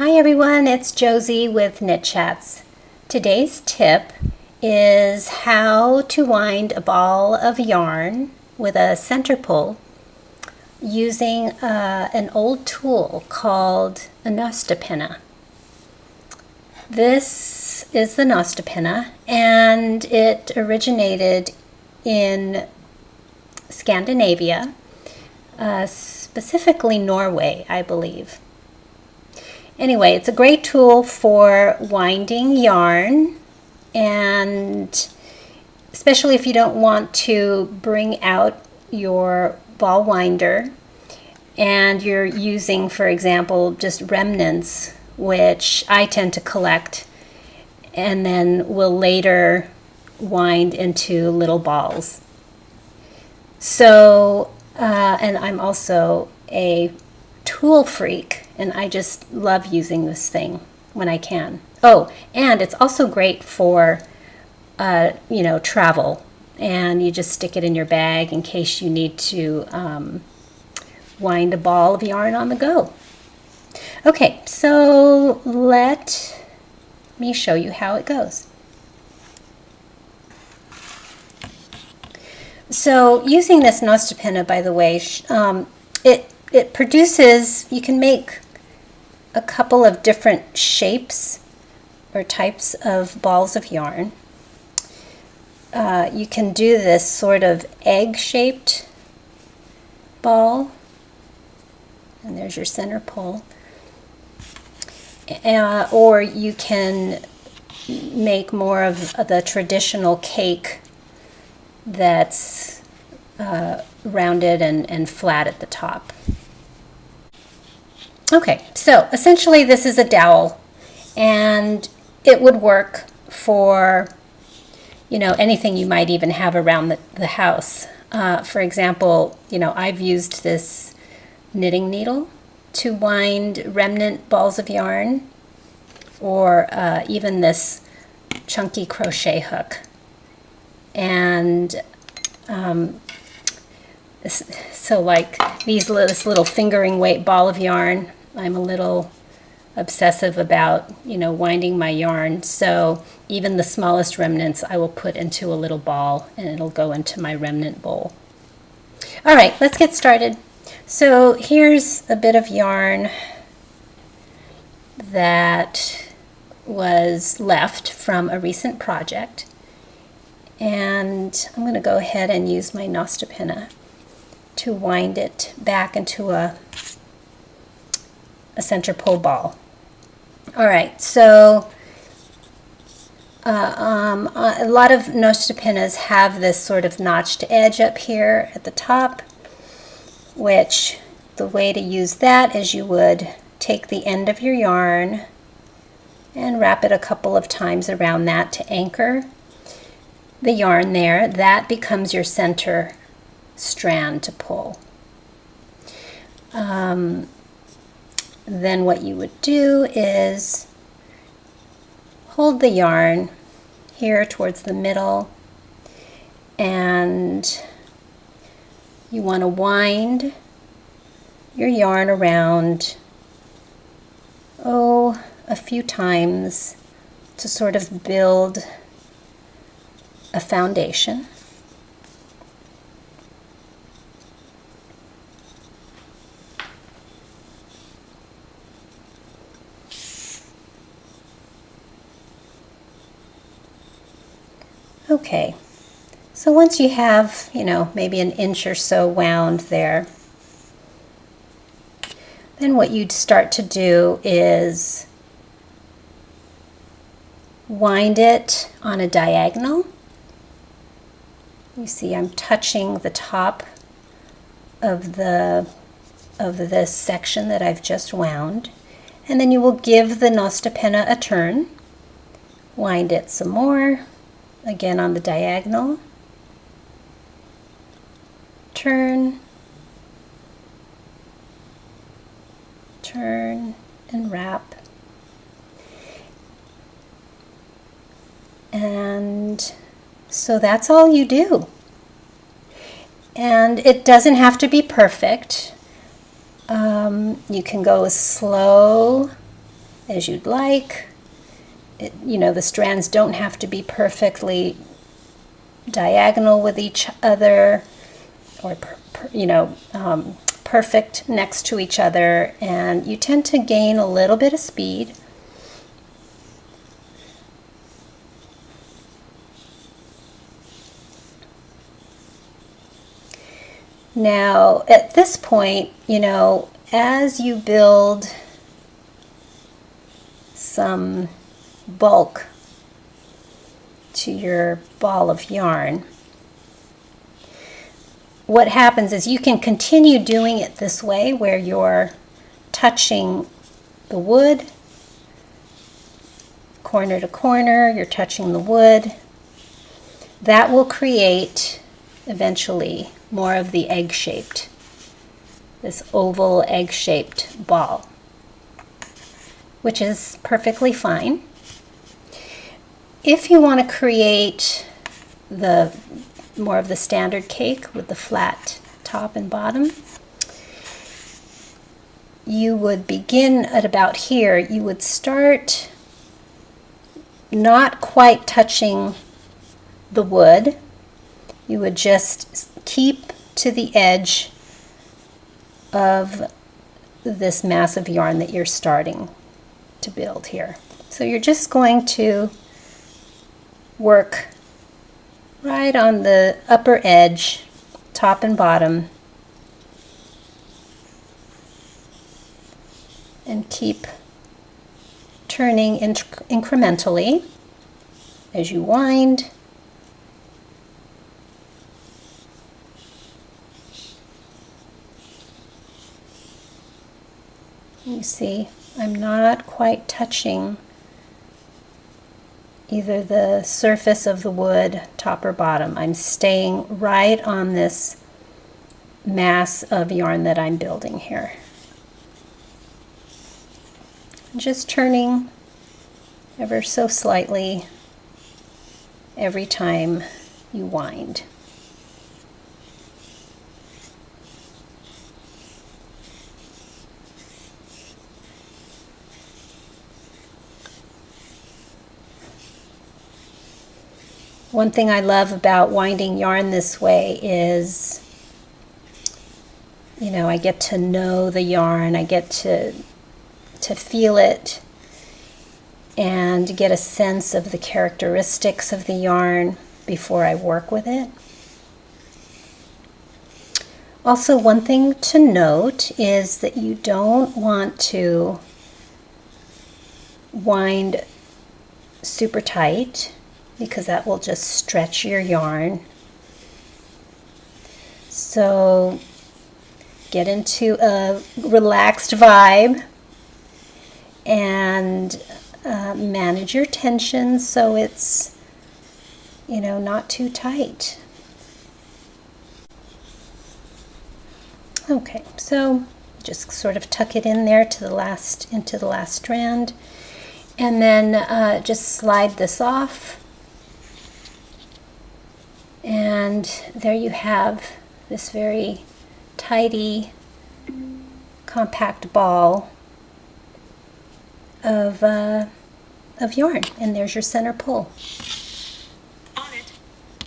Hi everyone, it's Josie with KnitChats. Today's tip is how to wind a ball of yarn with a center pull using an old tool called a nostepinne. This is the nostepinne, and it originated in Scandinavia, specifically Norway, I believe. Anyway, it's a great tool for winding yarn, and especially if you don't want to bring out your ball winder and you're using, for example, just remnants, which I tend to collect and then will later wind into little balls. So, and I'm also a tool freak, and I just love using this thing when I can. Oh, and it's also great for travel, and you just stick it in your bag in case you need to wind a ball of yarn on the go. Okay, so let me show you how it goes. So using this nostepinne, by the way, it produces, you can make a couple of different shapes or types of balls of yarn. You can do this sort of egg-shaped ball, and there's your center pull. Or you can make more of the traditional cake that's rounded and flat at the top. Okay, so essentially this is a dowel, and it would work for anything you might even have around the house. For example, I've used this knitting needle to wind remnant balls of yarn, or even this chunky crochet hook. And so like this little fingering weight ball of yarn, I'm a little obsessive about winding my yarn, so even the smallest remnants I will put into a little ball, and it'll go into my remnant bowl. All right, let's get started. So here's a bit of yarn that was left from a recent project, and I'm going to go ahead and use my nostepinne to wind it back into a center pull ball. All right, so a lot of nostepinnes have this sort of notched edge up here at the top, which the way to use that is you would take the end of your yarn and wrap it a couple of times around that to anchor the yarn there. That becomes your center strand to pull. Then what you would do is hold the yarn here towards the middle, and you want to wind your yarn around a few times to sort of build a foundation. Okay, so once you have, maybe an inch or so wound there, then what you'd start to do is wind it on a diagonal. You see I'm touching the top of this section that I've just wound, and then you will give the nostepinne a turn, wind it some more, again on the diagonal, turn, turn, and wrap. And so that's all you do. And it doesn't have to be perfect. You can go as slow as you'd like. You know, the strands don't have to be perfectly diagonal with each other, or perfect next to each other, and you tend to gain a little bit of speed. Now at this point, you know, as you build some bulk to your ball of yarn, what happens is you can continue doing it this way, where you're touching the wood corner to corner, you're touching the wood. That will create eventually more of the egg-shaped, this oval egg-shaped ball, which is perfectly fine. If you want to create the more of the standard cake with the flat top and bottom, you would begin at about here. You would start not quite touching the wood. You would just keep to the edge of this mass of yarn that you're starting to build here. So you're just going to work right on the upper edge, top and bottom, and keep turning incrementally as you wind. You see, I'm not quite touching either the surface of the wood, top or bottom. I'm staying right on this mass of yarn that I'm building here. Just turning ever so slightly every time you wind. One thing I love about winding yarn this way is, you know, I get to know the yarn, I get to feel it and get a sense of the characteristics of the yarn before I work with it. Also, one thing to note is that you don't want to wind super tight, because that will just stretch your yarn. So get into a relaxed vibe and manage your tension so it's, you know, not too tight. Okay, so just sort of tuck it in there to the last, into the last strand, and then just slide this off. And there you have this very tidy, compact ball of yarn, and there's your center pull.